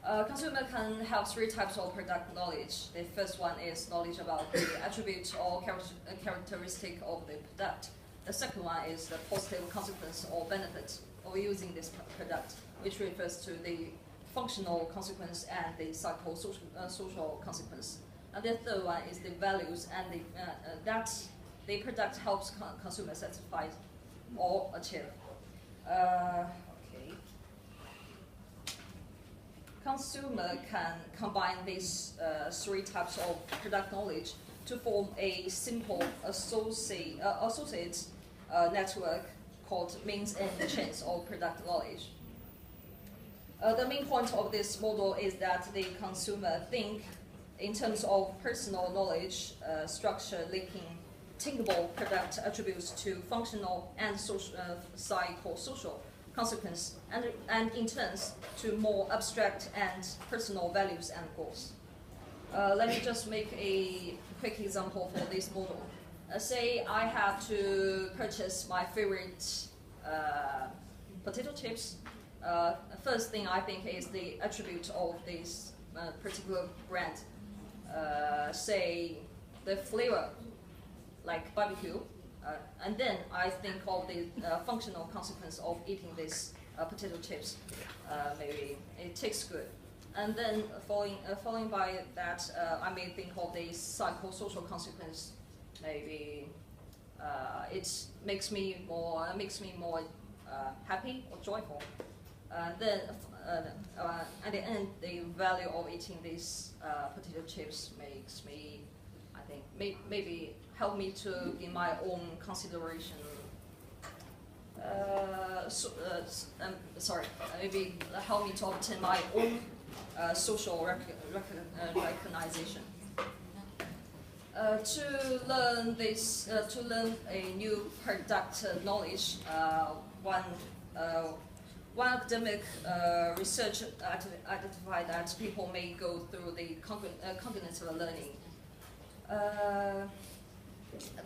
Consumer can have three types of product knowledge. The first one is knowledge about the attributes or characteristic of the product. The second one is the positive consequence or benefit of using this product, which refers to the functional consequence and the social consequence. And the third one is the values and that the product helps consumers satisfy or achieve. Consumer can combine these three types of product knowledge to form a simple associate network called means and chains of product knowledge. The main point of this model is that the consumer think in terms of personal knowledge structure linking thinkable product attributes to functional and psychosocial consequence, and in turns to more abstract and personal values and goals. Let me just make a quick example for this model. Say I have to purchase my favorite potato chips. First thing I think is the attribute of this particular brand. Say the flavor, like barbecue. And then I think of the functional consequence of eating these potato chips. Maybe it tastes good. And then following by that, I may think of the psychosocial consequence. Maybe it makes me more happy or joyful. Then at the end, the value of eating these potato chips makes me, I think, maybe help me to in my own consideration. Maybe help me to obtain my own social recognition. To learn a new product knowledge, one academic research identified that people may go through the cognitive learning.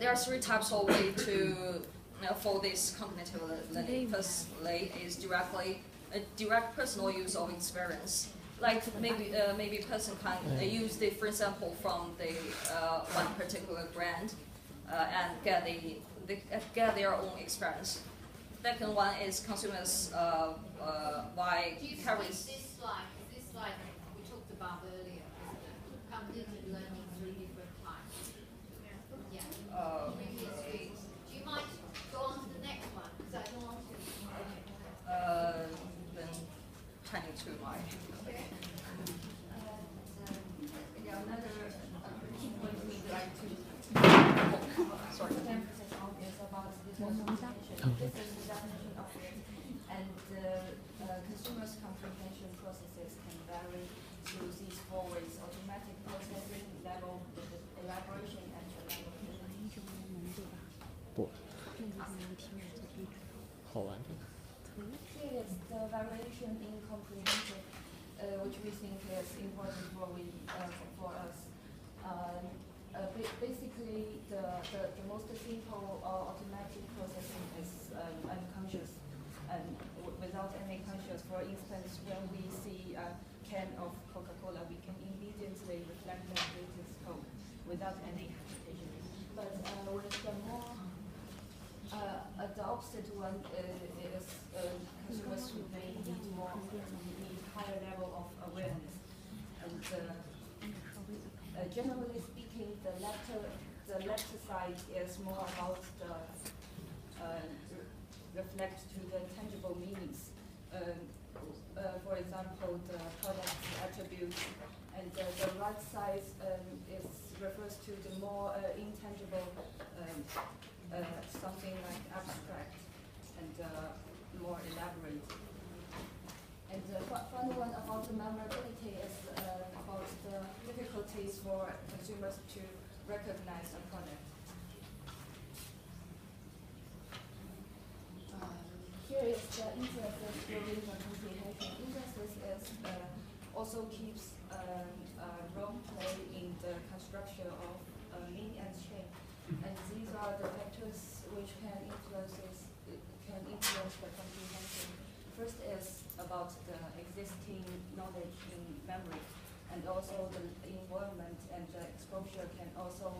There are three types of way to for this cognitive learning. Firstly is direct personal use of experience. Like maybe a person can use the free sample from the one particular brand and get their own experience. Second one is consumers by carries. This slide we talked about earlier, cognitive learning through different types. Yeah. Okay. Do you mind go on to the next one? Because I don't want to. Then turning to my. Another key point we'd like to Sorry. emphasis on is about disassociation. This is the definition of it, and consumers' comprehension processes can vary through these four ways: automatic processing, level, elaboration, and elaboration. 不，好玩的。 Here is the variation in comprehension, which we think is important for us. Basically, the most simple automatic processing is unconscious and without any conscious. For instance, when we see a can of Coca-Cola, we can immediately reflect that it is Coke without any hesitation. But with the more the opposite one is consumers who may need higher level of awareness. And generally speaking, the latter side is more about the reflect to the tangible meanings. For example, the product attributes, and the right side refers to the more intangible, something like abstract and more elaborate. And the final one about the memorability is about the difficulties for consumers to recognize a product. Here is the inferences during the comprehension. Inferences is also keeps a role play in the construction of mean and chain. And these are the factors which can influence the comprehension. First is about the existing knowledge in memory. And also the environment and the exposure can also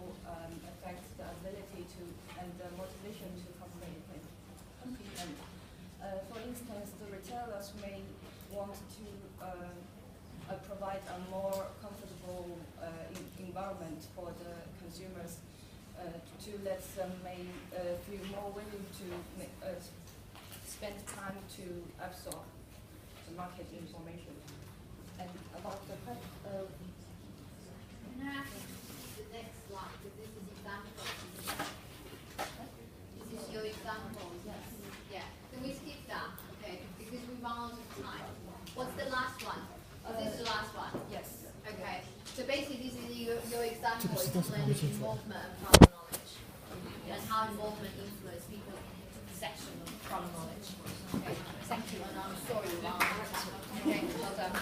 affect the ability to and the motivation to compete. And for instance, the retailers may want to provide a more comfortable environment for the consumers to let them feel more willing to spend time to absorb the market information. And about the Can I ask the next slide, because this is example. This is your example. Yes. Yeah. Can we skip that? Okay, because we run out of time. What's the last one? Is this the last one? Yes. Okay. So basically, this is your example explaining involvement and problem knowledge, and how involvement influences people's perception of problem knowledge. Okay. Thank you, and I'm sorry we ran out of time. Okay. Well done.